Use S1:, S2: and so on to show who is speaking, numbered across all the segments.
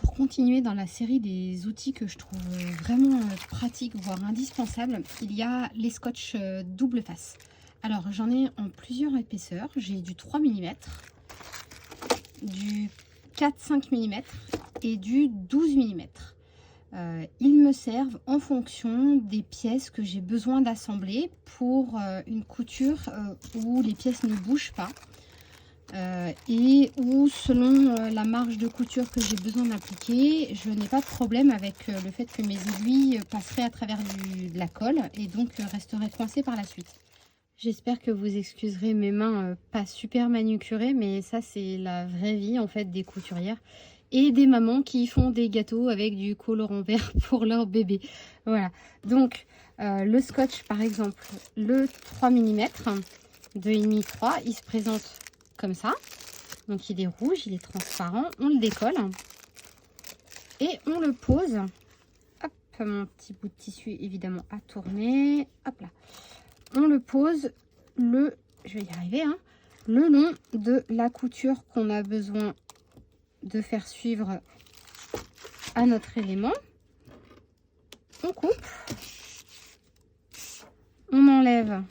S1: pour continuer dans la série des outils que je trouve vraiment pratiques, voire indispensables, il y a les scotch double face. Alors j'en ai en plusieurs épaisseurs. J'ai du 3 mm, du 4-5 mm et du 12 mm. Ils me servent en fonction des pièces que j'ai besoin d'assembler pour une couture où les pièces ne bougent pas. Et où selon la marge de couture que j'ai besoin d'appliquer, je n'ai pas de problème avec le fait que mes aiguilles passeraient à travers de la colle et donc resteraient coincées par la suite. J'espère que vous excuserez mes mains pas super manucurées, mais ça c'est la vraie vie en fait des couturières et des mamans qui font des gâteaux avec du colorant vert pour leur bébé. Voilà, donc le scotch par exemple, le 3 mm, 2,5-3, il se présente comme ça, donc il est rouge, il est transparent, on le décolle et on le pose. Hop, mon petit bout de tissu évidemment à tourner, hop là, on le pose je vais y arriver, hein, le long de la couture qu'on a besoin de faire suivre à notre élément. On coupe, on enlève,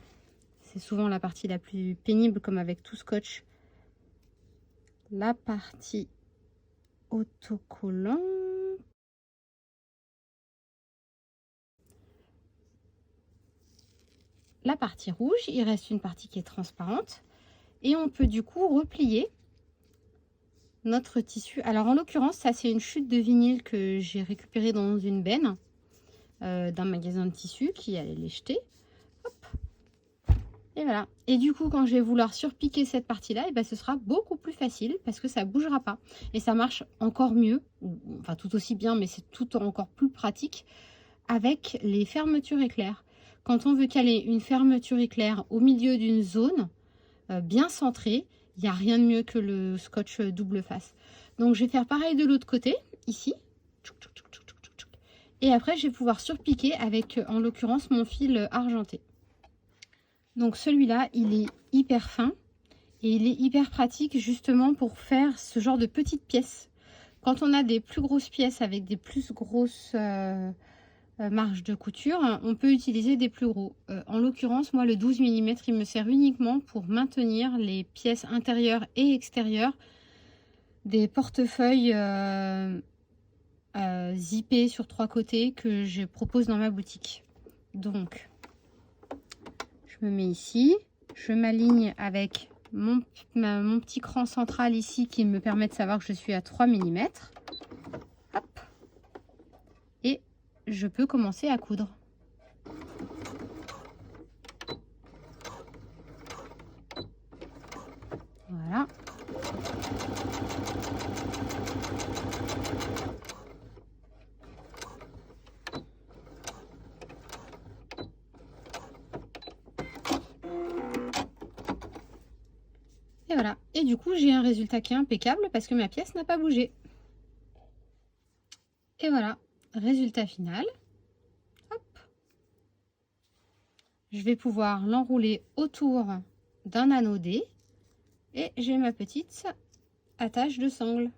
S1: c'est souvent la partie la plus pénible comme avec tout scotch, la partie autocollant. La partie rouge, il reste une partie qui est transparente et on peut du coup replier notre tissu. Alors en l'occurrence, ça c'est une chute de vinyle que j'ai récupérée dans une benne d'un magasin de tissus qui allait les jeter. Hop. Et voilà. Et du coup, quand je vais vouloir surpiquer cette partie-là, et ben, ce sera beaucoup plus facile parce que ça ne bougera pas. Et ça marche encore mieux, enfin tout aussi bien, mais c'est tout encore plus pratique avec les fermetures éclairs. Quand on veut caler une fermeture éclair au milieu d'une zone bien centrée, il n'y a rien de mieux que le scotch double face. Donc je vais faire pareil de l'autre côté, ici. Et après, je vais pouvoir surpiquer avec, en l'occurrence, mon fil argenté. Donc celui-là, il est hyper fin et il est hyper pratique justement pour faire ce genre de petites pièces. Quand on a des plus grosses pièces avec des plus grosses marge de couture, on peut utiliser des plus gros. En l'occurrence, moi, le 12 mm, il me sert uniquement pour maintenir les pièces intérieures et extérieures des portefeuilles zippés sur 3 côtés que je propose dans ma boutique. Donc, je me mets ici, je m'aligne avec mon petit cran central ici qui me permet de savoir que je suis à 3 mm. Hop. Et je peux commencer à coudre. Voilà. Et voilà. Et du coup, j'ai un résultat qui est impeccable parce que ma pièce n'a pas bougé. Et voilà, résultat final. Hop. Je vais pouvoir l'enrouler autour d'un anneau D et j'ai ma petite attache de sangle.